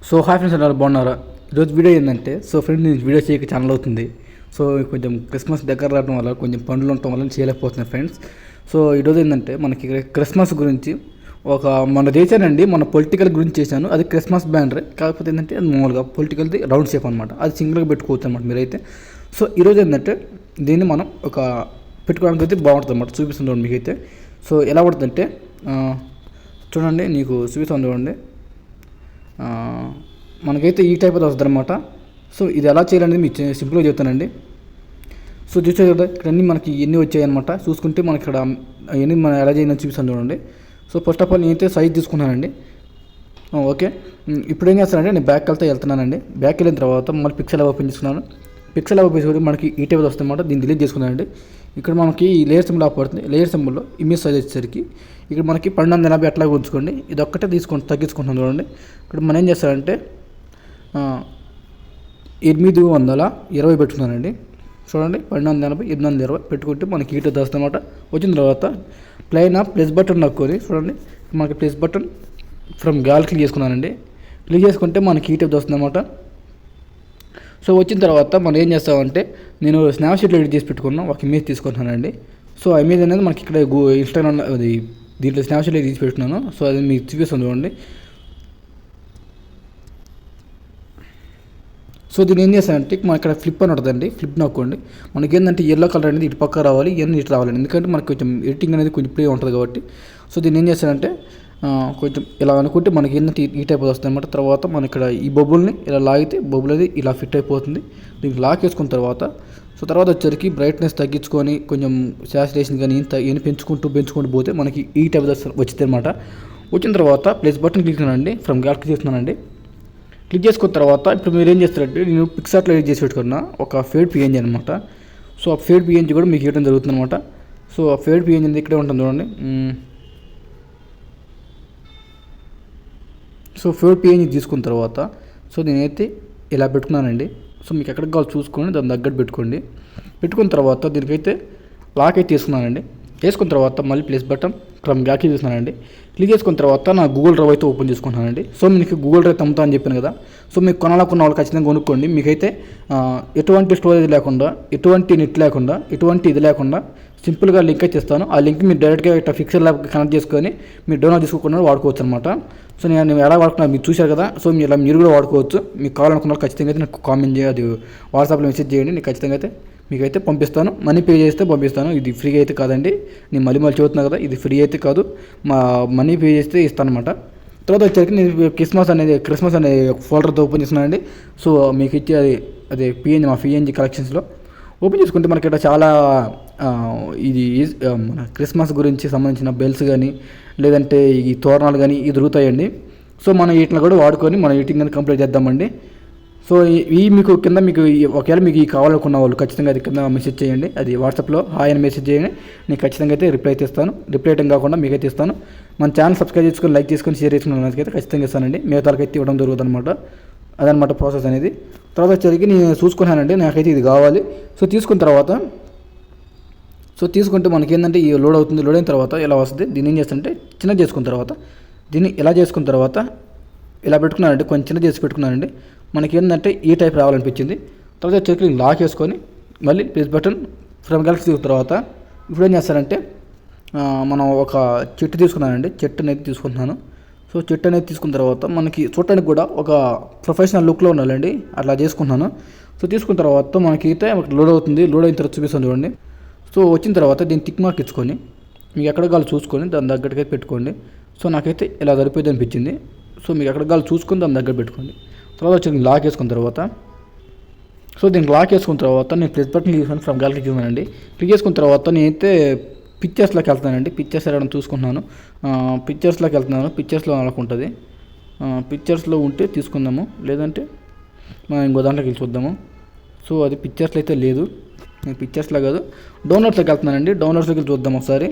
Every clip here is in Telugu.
సో హాయ్ ఫ్రెండ్స్, అందరూ బాగున్నారా? ఈరోజు వీడియో ఏంటంటే, ఫ్రెండ్స్ నేను వీడియో చేయక ఛానల్ అవుతుంది. కొంచెం క్రిస్మస్ దగ్గర రావడం వల్ల కొంచెం పనులు ఉండటం వల్ల చేయలేకపోతున్నాను ఫ్రెండ్స్. ఈరోజు ఏంటంటే మనకి క్రిస్మస్ గురించి మన చేశానండి, మన పొలిటికల్ గురించి చేశాను. అది క్రిస్మస్ బ్యానర్, కాకపోతే ఏంటంటే అది మామూలుగా పొలిటికల్ది రౌండ్ షేప్ అనమాట. అది సింగిల్గా పెట్టుకోవచ్చు అనమాట మీరైతే. ఈరోజు ఏంటంటే దీన్ని మనం పెట్టుకోవడానికి అయితే బాగుంటుంది అనమాట. చూపిస్తుంది మీకైతే. ఎలా పడుతుందంటే చూడండి, నీకు చూపిస్తుంది చూడండి. మనకైతే ఈ టైప్ అది వస్తుంది అనమాట. ఇది ఎలా చేయాలనేది మీకు సింపుల్గా చెప్తానండి. చూసే కదా ఇక్కడ అన్నీ మనకి ఎన్ని వచ్చాయన్నమాట. చూసుకుంటే మనకి ఇక్కడ అవన్నీ మనం ఎలా చేయాలని చూపిస్తాను చూడండి. ఫస్ట్ ఆఫ్ ఆల్ నేనైతే సైజ్ తీసుకున్నానండి. ఓకే, ఇప్పుడు ఏం చేస్తానంటే నేను బ్యాక్ వెళ్తున్నానండి. బ్యాక్ వెళ్ళిన తర్వాత మళ్ళీ పిక్సెల్ ఓపెన్ చేసుకున్నాను. పిక్సెల్ ఓపెన్ చేసుకుంటే మనకి ఈ టైప్ వస్తుంది అనమాట. దీన్ని డిలీట్ చేసుకున్నానండి. ఇక్కడ మనకి ఈ లేయర్ సింబల్ ఆపడుతుంది. లేయర్ సింబల్లో ఇమేజ్ సైజ్ వచ్చేసరికి ఇక్కడ మనకి 1280 అట్లా ఉంచుకోండి. ఇది ఒక్కటే తగ్గించుకుంటున్నాను చూడండి. ఇక్కడ మనం ఏం చేస్తారంటే 820 పెట్టుకున్నానండి. చూడండి, 1280 820 పెట్టుకుంటే మనకి హీట్ వస్తుంది అనమాట. వచ్చిన తర్వాత ప్లస్ బటన్ నొక్కొని చూడండి, మనకి ప్లస్ బటన్ ఫ్రమ్ గాల్ క్లిక్ చేసుకున్నానండి. క్లిక్ చేసుకుంటే మనకి హీట్ వస్తుంది అనమాట. వచ్చిన తర్వాత మనం ఏం చేస్తామంటే, నేను స్నాప్షాట్లో ఎడిట్ చేసి పెట్టుకున్నాను, ఒక ఇమేజ్ తీసుకుంటున్నానండి. ఆ ఇమేజ్ అనేది మనకి ఇక్కడ ఇన్స్టాగ్రామ్ అది దీంట్లో స్నాప్షాట్లో తీసి పెట్టుకున్నాను. అది మీకు చూపిస్తాను చూడండి. దీన్ని ఏం చేస్తానంటే మన ఇక్కడ ఫ్లిప్ అని ఉంటుందండి. ఫ్లిప్ నొక్కండి. మనకి ఏంటంటే ఎల్లో కలర్ అనేది ఇటు పక్క రావాలి, ఇవన్నీ ఇటు రావాలి. ఎందుకంటే మనకి కొంచెం ఎడిటింగ్ అనేది కొంచెం ప్లే ఉంటుంది కాబట్టి. దీన్ని ఏం చేస్తానంటే కొంచెం ఇలా అనుకుంటే మనకి ఏంటంటే ఈ టైప్ వస్తుంది అనమాట. తర్వాత మన ఇక్కడ ఈ బొబ్బుల్ని ఇలా లాగితే బొబ్బులు అనేది ఇలా ఫిట్ అయిపోతుంది. దీనికి లాక్ వేసుకున్న తర్వాత తర్వాత వచ్చరికి బ్రైట్నెస్ తగ్గించుకొని కొంచెం శాచురేషన్ కానీ ఏం పెంచుకుంటూ పోతే మనకి ఈ టైప్ వచ్చింది అనమాట. వచ్చిన తర్వాత ప్లస్ బటన్ క్లిక్ చేయండి. ఫ్రమ్ గాల్ క్లిక్ చేస్తున్నానండి. క్లిక్ చేసుకున్న తర్వాత ఇప్పుడు మీరు ఏం చేస్తారంటే, నేను పిక్సార్ట్లో ఎడిట్ చేసి పెట్టుకున్నా ఒక ఫేడ్ పిఎన్జీ అనమాట. ఆ ఫేడ్ పిఎన్జీ కూడా మీకు ఇవ్వడం జరుగుతుంది అనమాట. ఆ ఫేడ్ పిఎన్జీ అనేది ఇక్కడే ఉంటుంది చూడండి. ఫేడ్ పిఎన్జీ తీసుకున్న తర్వాత నేనైతే ఇలా పెట్టుకున్నానండి. మీకు ఎక్కడికి కావాలి చూసుకొని దాని తగ్గట్టు పెట్టుకున్న తర్వాత దీనికైతే లాక్ అయితే తీసుకున్నానండి. వేసుకున్న తర్వాత మళ్ళీ ప్లస్ బటన్ ఫ్రమ్ గాకి తీసుకున్నానండి. క్లిక్ చేసుకున్న తర్వాత నా గూగుల్ డ్రైవ్ అయితే ఓపెన్ చేసుకుంటున్నానండి. మీకు గూగుల్ డ్రైవ్ అమ్ముతా అని చెప్పాను కదా. మీకు కొనాలనుకున్న వాళ్ళు ఖచ్చితంగా కొనుక్కోండి. మీకైతే ఎటువంటి స్టోరేజ్ లేకుండా, ఎటువంటి నెట్ లేకుండా, ఎటువంటి ఇది లేకుండా సింపుల్గా లింక్ అయితే ఇస్తాను. ఆ లింక్ మీరు డైరెక్ట్గా ఇట్లా ఫిక్సర్ ల్యాబ్ కనెక్ట్ చేసుకొని మీరు డౌన్లోడ్ చేసుకోకుండా వాడుకోవచ్చు అనమాట. నేను ఎలా వాడుకున్నా మీరు చూశారు కదా. మీరు కూడా వాడుకోవచ్చు. మీకు కావాలనుకున్న వాళ్ళు ఖచ్చితంగా అయితే నాకు కామెంట్ చేయాలి, వాట్సాప్లో మెసేజ్ చేయండి. నేను ఖచ్చితంగా అయితే మీకైతే పంపిస్తాను. మనీ పే చేస్తే పంపిస్తాను. ఇది ఫ్రీ అయితే కాదండి, నేను మళ్ళీ చెబుతున్నా కదా, ఇది ఫ్రీ అయితే కాదు. మనీ పే చేస్తే ఇస్తాను అనమాట. తర్వాత వచ్చేసరికి నేను క్రిస్మస్ అనే ఫోల్డర్తో ఓపెన్ చేస్తున్నానండి. మీకు ఇచ్చే అదే మా పిఎన్జీ కలెక్షన్స్లో ఓపెన్ చేసుకుంటే మనకి ఇక్కడ చాలా ఇది మన క్రిస్మస్ గురించి సంబంధించిన బెల్స్ కానీ లేదంటే ఈ తోరణాలు కానీ ఇది దొరుకుతాయండి. మనం వీటిని కూడా వాడుకొని మన ఎడిటింగ్ అనేది కంప్లీట్ చేద్దామండి. ఈ మీకు కింద ఒకవేళ మీకు కావాలనుకున్న వాళ్ళు ఖచ్చితంగా అది కింద మెసేజ్ చేయండి. అది వాట్సాప్లో హాయ్ అని మెసేజ్ చేయండి. నేను ఖచ్చితంగా అయితే రిప్లై అయితే ఇస్తాను. రిప్లై అయితే కాకుండా మీకైతే ఇస్తాను. మన ఛానల్ సబ్స్క్రైబ్ చేసుకొని లైక్ చేసుకొని షేర్ చేసుకున్న వాళ్ళకైతే ఖచ్చితంగా ఇస్తానండి. మిగతాలకైతే ఇవ్వడం జరుగుతుంది అనమాట. అదనమాట ప్రాసెస్ అనేది. తర్వాత వచ్చేసరికి నేను చూసుకున్నానండి, నాకైతే ఇది కావాలి. తీసుకున్న తర్వాత తీసుకుంటే మనకి ఏంటంటే ఈ లోడ్ అవుతుంది. లోడ్ అయిన తర్వాత ఇలా వస్తుంది. దీన్ని ఏం చేస్తుంటే చిన్న చేసుకున్న తర్వాత దీన్ని ఇలా చేసుకున్న తర్వాత ఇలా పెట్టుకున్నానండి. కొంచెం చిన్న చేసి పెట్టుకున్నానండి. మనకి ఏంటంటే ఈ టైప్ రావాలనిపించింది. తర్వాత వచ్చేసరికి లాక్ వేసుకొని మళ్ళీ ప్లస్ బటన్ ఫ్రమ్ గల్ఫ్ తీసుకున్న తర్వాత ఇప్పుడు ఏం చేస్తారంటే మనం ఒక చెట్టు తీసుకున్నానండి. చెట్టు అనేది తీసుకుంటున్నాను. చెట్టు అనేది తీసుకున్న తర్వాత మనకి చూడటానికి కూడా ఒక ప్రొఫెషనల్ లుక్లో ఉండాలండి. అట్లా చేసుకుంటున్నాను. తీసుకున్న తర్వాత మనకి అయితే లోడ్ అవుతుంది. లోడ్ అయిన తర్వాత చూపిస్తాను చూడండి. వచ్చిన తర్వాత దీన్ని టిక్ మార్క్ ఇచ్చుకొని మీకు ఎక్కడ కాలు చూసుకొని దాని దగ్గరకైతే పెట్టుకోండి. నాకైతే ఇలా సరిపోయింది అనిపించింది. మీకు ఎక్కడ కాలు చూసుకొని దాని దగ్గర పెట్టుకోండి. తర్వాత వచ్చి లాక్ వేసుకున్న తర్వాత దీనికి లాక్ వేసుకున్న తర్వాత నేను ప్లస్ బటన్ తీసుకొని ఫ్రమ్ గాల్ క్లిక్ చేసానండి. క్లిక్ చేసుకున్న తర్వాత నేనైతే పిక్చర్స్లోకి వెళ్తానండి. పిక్చర్స్ వెళ్ళడం చూసుకుంటున్నాను. పిక్చర్స్లోకి వెళ్తున్నాను. పిక్చర్స్లో అనుకుంటుంది. పిక్చర్స్లో ఉంటే తీసుకుందాము, లేదంటే మనం ఇంకో దాంట్లోకి వెళ్ళి చూద్దాము. అది పిక్చర్స్లో అయితే లేదు. నేను పిక్చర్స్లో కాదు డౌన్లోడ్స్లోకి వెళ్తున్నానండి. డౌన్లోడ్స్లోకి వెళ్ళి చూద్దాం ఒకసారి.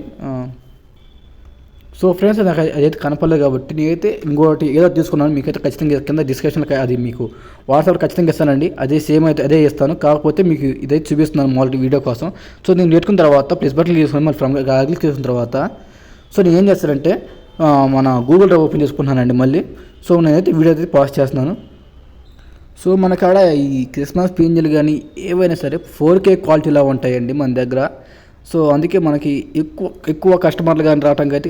ఫ్రెండ్స్, నాకు అదైతే కనపడలేదు కాబట్టి నేనైతే ఇంకోటి ఏదో తీసుకున్నాను. మీకైతే ఖచ్చితంగా కింద డిస్క్రిప్షన్లో అది మీకు వాట్సాప్లో ఖచ్చితంగా ఇస్తానండి. అదే సేమ్ అయితే అదే ఇస్తాను. కాకపోతే మీకు ఇదైతే చూపిస్తున్నాను మామూలు వీడియో కోసం. నేను పెట్టుకున్న తర్వాత ప్లస్ బటన్ తీసుకుని మళ్ళీ ఫ్రమ్ క్లిక్ చేసిన తర్వాత నేను ఏం చేస్తానంటే మన గూగుల్ డ్రైవ్ ఓపెన్ చేసుకుంటున్నానండి మళ్ళీ. నేనైతే వీడియో అయితే పాస్ చేస్తున్నాను. సో మన కాడ ఈ క్రిస్మస్ పిఎన్జీలు కానీ ఏవైనా సరే 4K క్వాలిటీలో ఉంటాయండి మన దగ్గర. సో అందుకే మనకి ఎక్కువ కస్టమర్లు కానీ రావడానికి అయితే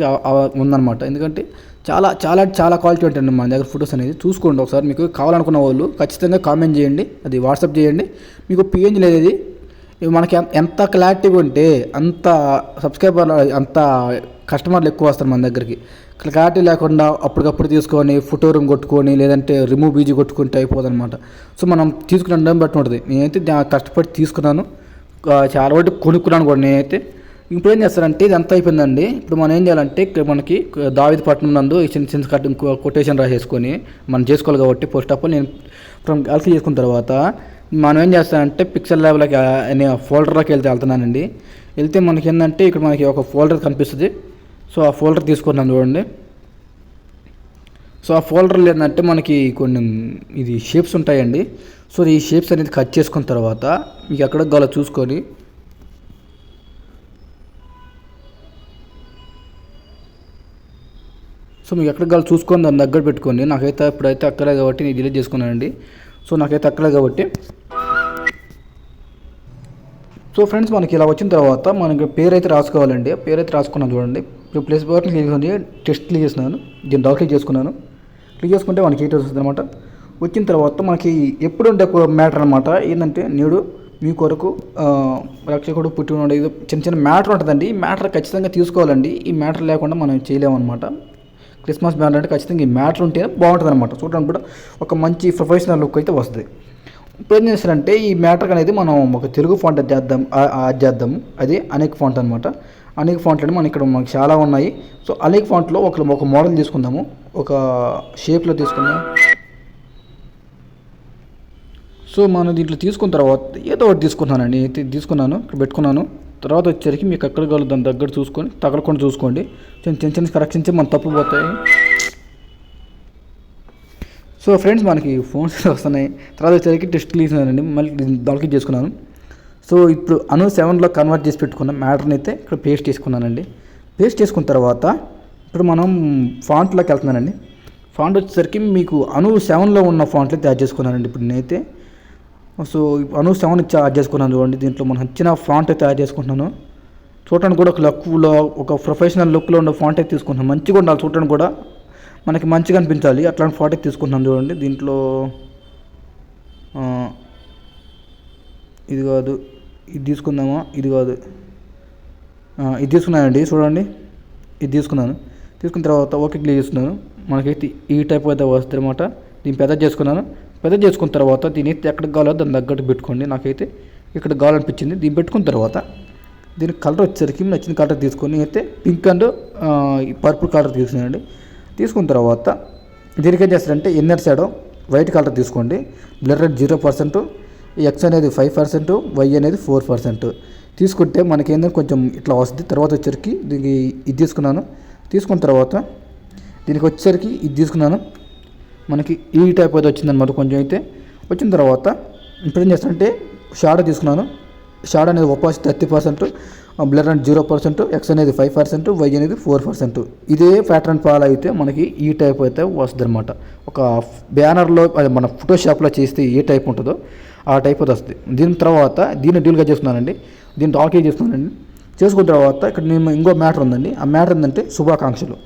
ఉందన్నమాట. ఎందుకంటే చాలా చాలా చాలా క్వాలిటీ ఉంటాయండి మన దగ్గర ఫొటోస్ అనేది. చూసుకోండి ఒకసారి, మీకు కావాలనుకున్న వాళ్ళు ఖచ్చితంగా కామెంట్ చేయండి, అది వాట్సాప్ చేయండి. మీకు పిఎన్జీ అనేది మనకి ఎంత క్లారిటీగా ఉంటే అంత సబ్స్క్రైబర్లు, అంత కస్టమర్లు ఎక్కువ వస్తారు మన దగ్గరికి. క్లారిటీ లేకుండా అప్పటికప్పుడు తీసుకొని ఫోటో రూమ్ కొట్టుకొని లేదంటే రిమూవ్ బీజీ కొట్టుకుంటే అయిపోదు అనమాట. సో మనం తీసుకున్న టైం బట్టి ఉంటుంది. నేనైతే కష్టపడి తీసుకున్నాను, చాలా వరకు కొనుక్కున్నాను కూడా నేనైతే. ఇప్పుడు ఏం చేస్తారంటే ఇది ఎంత అయిపోయిందండి. ఇప్పుడు మనం ఏం చేయాలంటే మనకి దావిదపట్నం నందు చిన్న చిన్న కొటేషన్ రాసేసుకొని మనం చేసుకోవాలి. కాబట్టి ఫస్ట్ ఆఫ్ ఆల్ నేను క్యాల్కులేట్ చేసుకున్న తర్వాత మనం ఏం చేస్తామంటే పిక్సెల్ ల్యాబ్లోకి అనే ఫోల్డర్లోకి వెళ్తున్నానండి. వెళ్తే మనకి ఏంటంటే ఇక్కడ మనకి ఒక ఫోల్డర్ కనిపిస్తుంది. సో ఆ ఫోల్డర్ తీసుకున్నాను చూడండి. సో ఆ ఫోల్డర్లో ఏంటంటే మనకి కొన్ని ఇది షేప్స్ ఉంటాయండి. సో ఈ షేప్స్ అనేది కట్ చేసుకున్న తర్వాత మీకు ఎక్కడ కావాలో చూసుకొని మీకు ఎక్కడ కావాలో చూసుకొని దాని దగ్గర పెట్టుకోండి. నాకైతే ఇప్పుడైతే అక్కర్లేదు కాబట్టి నేను డిలీట్ చేసుకున్నానండి. సో నాకైతే అక్కర్లేదు కాబట్టి. సో ఫ్రెండ్స్, మనకి ఇలా వచ్చిన తర్వాత మనకి పేరు అయితే రాసుకోవాలండి. పేరు అయితే రాసుకున్నాను చూడండి. ఇప్పుడు ప్లేస్ బటన్ క్లిక్ ఉంది, టెస్ట్ క్లిక్ చేస్తున్నాను, దీన్ని డబుల్ క్లిక్ చేసుకున్నాను. క్లిక్ చేసుకుంటే మనకి హీట్ వస్తుంది అనమాట. వచ్చిన తర్వాత మనకి ఎప్పుడు ఉండే మ్యాటర్ అనమాట ఏంటంటే, నేడు మీ కొరకు రక్షకుడు పుట్టిన ఇది చిన్న చిన్న మ్యాటర్ ఉంటుందండి. ఈ మ్యాటర్ ఖచ్చితంగా తీసుకోవాలండి. ఈ మ్యాటర్ లేకుండా మనం చేయలేమన్నమాట. క్రిస్మస్ బ్యానర్ అంటే ఖచ్చితంగా ఈ మ్యాటర్ ఉంటే బాగుంటుంది అనమాట. చూడడానికి కూడా ఒక మంచి ప్రొఫెషనల్ లుక్ అయితే వస్తుంది. ఇప్పుడు ఏం చేస్తారంటే ఈ మ్యాటర్ అనేది మనం ఒక తెలుగు ఫాంట్ యాడ్ చేద్దాము. అది అనేక ఫాంట్ అనమాట. అనేక ఫాంట్లు అంటే మనకి ఇక్కడ మనకి చాలా ఉన్నాయి. సో అనేక ఫాంట్లో ఒక మోడల్ తీసుకుందాము, ఒక షేప్లో తీసుకుందాం. సో మనం దీంట్లో తీసుకున్న తర్వాత ఏదో ఒకటి తీసుకున్నానండి. తీసుకున్నాను, ఇక్కడ పెట్టుకున్నాను. తర్వాత వచ్చేసరికి మీకు ఎక్కడ కావాలి దాని దగ్గర చూసుకొని తగలకుండా చూసుకోండి. చిన్న చిన్న కరెక్షన్స్ మన తప్పు పోతాయి. సో ఫ్రెండ్స్, మనకి ఫోన్స్ వస్తున్నాయి. తర్వాత వచ్చేసరికి టెస్ట్ క్లిక్ మళ్ళీ దానికి చేసుకున్నాను. సో ఇప్పుడు అను 7లో కన్వర్ట్ చేసి పెట్టుకున్న మ్యాటర్ని అయితే ఇక్కడ పేస్ట్ చేసుకున్నానండి. పేస్ట్ చేసుకున్న తర్వాత ఇప్పుడు మనం ఫాంట్లోకి వెళ్తున్నానండి. ఫాంట్ వచ్చేసరికి మీకు అను 7లో ఉన్న ఫాంట్లు యాడ్ చేసుకున్నానండి. ఇప్పుడు నేనైతే సో అను 7 యాడ్ చేసుకున్నాను చూడండి. దీంట్లో మనం నచ్చిన ఫాంట్ అయితే యాడ్ చేసుకుంటున్నాను. చూడటానికి కూడా ఒక లుక్లో, ఒక ప్రొఫెషనల్ లుక్లో ఉన్న ఫాంట్ అయితే తీసుకుంటున్నాను. మంచిగా ఉండాలి, చూడటానికి కూడా మనకి మంచిగా అనిపించాలి. అట్లాంటి ఫాంట్ అయితే తీసుకుంటున్నాను చూడండి. దీంట్లో ఇది కాదు, ఇది తీసుకుందామా, ఇది కాదు, ఇది తీసుకున్నానండి. చూడండి, ఇది తీసుకున్నాను. తీసుకున్న తర్వాత ఓకే క్లిక్ చేస్తున్నాను. మనకైతే ఈ టైప్ అయితే వస్తుంది అనమాట. దీన్ని పెద్ద చేసుకున్నాను. పెద్ద చేసుకున్న తర్వాత దీన్ని అయితే ఎక్కడికి కావాలో దాని తగ్గట్టు పెట్టుకోండి. నాకైతే ఇక్కడ కావాలనిపించింది. దీన్ని పెట్టుకున్న తర్వాత దీని కలర్ వచ్చేసరికి నచ్చిన కలర్ తీసుకొని అయితే పింక్ అండ్ పర్పుల్ కలర్ తీసుకున్నానండి. తీసుకున్న తర్వాత దీనికి ఏం చేస్తారంటే ఇన్నర్ షాడో వైట్ కలర్ తీసుకోండి. బ్లర్ రేట్ 0%, ఎక్స్ అనేది 5%, వై అనేది 4% తీసుకుంటే మనకి ఏంటంటే కొంచెం ఇట్లా వస్తుంది. తర్వాత వచ్చేసరికి దీనికి ఇది తీసుకున్నాను. తీసుకున్న తర్వాత దీనికి వచ్చేసరికి ఇది తీసుకున్నాను. మనకి ఈ టైప్ అయితే వచ్చిందనమాట. కొంచెం అయితే వచ్చిన తర్వాత ఇప్పుడు ఏం చేస్తానంటే షాడో తీసుకున్నాను. షాడో అనేది ఒపాసిటీ 30%, బ్లర్ అనేది 0%, ఎక్స్ అనేది 5%, వై అనేది 4%. ఇదే ప్యాటర్న్ ఫాలో అయితే మనకి ఈ టైప్ అయితే వస్తుంది అనమాట. ఒక బ్యానర్లో మన ఫోటోషాప్లో చేస్తే ఏ టైప్ ఉంటుందో ఆ టైప్ అయితే వస్తుంది. దీని తర్వాత దీన్ని డీల్గా చేస్తున్నానండి. దీన్ని డాల్కే చేస్తున్నానండి. చేసుకున్న తర్వాత ఇక్కడ నేను ఇంకో మ్యాటర్ ఉందండి. ఆ మ్యాటర్ ఏంటంటే శుభాకాంక్షలు.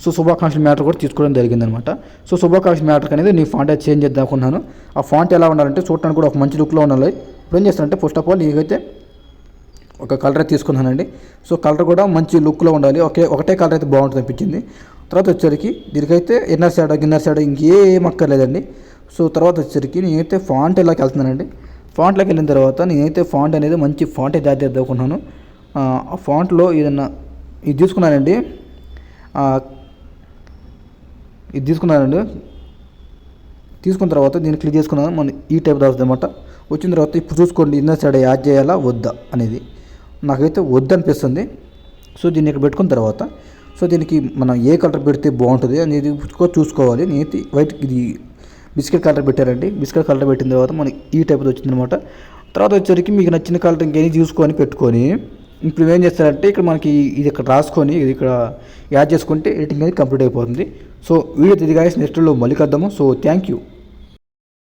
సో శుభాకాంక్షల మ్యాటర్ కూడా తీసుకోవడం జరిగిందనమాట. సో శుభాకాంక్షల మ్యాటర్ అనేది నీ ఫాంట్ అయితే చేంజ్ చేద్దాం అనుకున్నాను. ఆ ఫాంట్ ఎలా ఉండాలంటే చూడటానికి కూడా ఒక మంచి లుక్లో ఉండాలి. ఇప్పుడు ఏం చేస్తానంటే ఫస్ట్ ఆఫ్ ఆల్ నీకైతే ఒక కలర్ అయితే తీసుకున్నానండి. సో కలర్ కూడా మంచి లుక్లో ఉండాలి. ఒకటే కలర్ అయితే బాగుంటుంది అనిపించింది. తర్వాత వచ్చేసరికి దీనికైతే ఇన్నర్ షాడో ఇంకేం అక్కర్లేదండి. సో తర్వాత వచ్చేసరికి నేనైతే ఫాంట్ ఇలాకి వెళ్తున్నానండి. ఫాంట్లోకి వెళ్ళిన తర్వాత నేనైతే ఫాంట్ అనేది మంచి ఫాంట్ అయితే యాడ్ చేద్దాం అనుకున్నాను. ఆ ఫాంట్లో ఏదన్నా ఇది తీసుకున్నానండి. ఇది తీసుకున్నానండి. తీసుకున్న తర్వాత దీన్ని క్లిక్ చేసుకున్నాను. మనం ఈ టైప్ రాస్తుంది అనమాట. వచ్చిన తర్వాత ఇప్పుడు చూసుకోండి ఇన్నర్ షాడో యాడ్ చేయాలా వద్దా అనేది. నాకైతే వద్దు అనిపిస్తుంది. సో దీన్ని ఇక్కడ పెట్టుకున్న తర్వాత సో దీనికి మనం ఏ కలర్ పెడితే బాగుంటుంది అనేది చూసుకోవాలి. నేనైతే వైట్ ఇది బిస్కెట్ కలర్ పెట్టారండి. బిస్కెట్ కలర్ పెట్టిన తర్వాత మనకి ఈ టైప్ వచ్చిందనమాట. తర్వాత వచ్చేసరికి మీకు నచ్చిన కలర్ ఇంకేం చూసుకొని పెట్టుకొని ఇప్పుడు ఏం చేస్తారంటే ఇక్కడ మనకి ఇది ఇక్కడ రాసుకొని ఇది ఇక్కడ యాడ్ చేసుకుంటే ఎడిటింగ్ అనేది కంప్లీట్ అయిపోతుంది. సో వీడియో ఇది గాయస్ నెక్స్ట్లో మళ్ళీ కద్దాము. So thank you.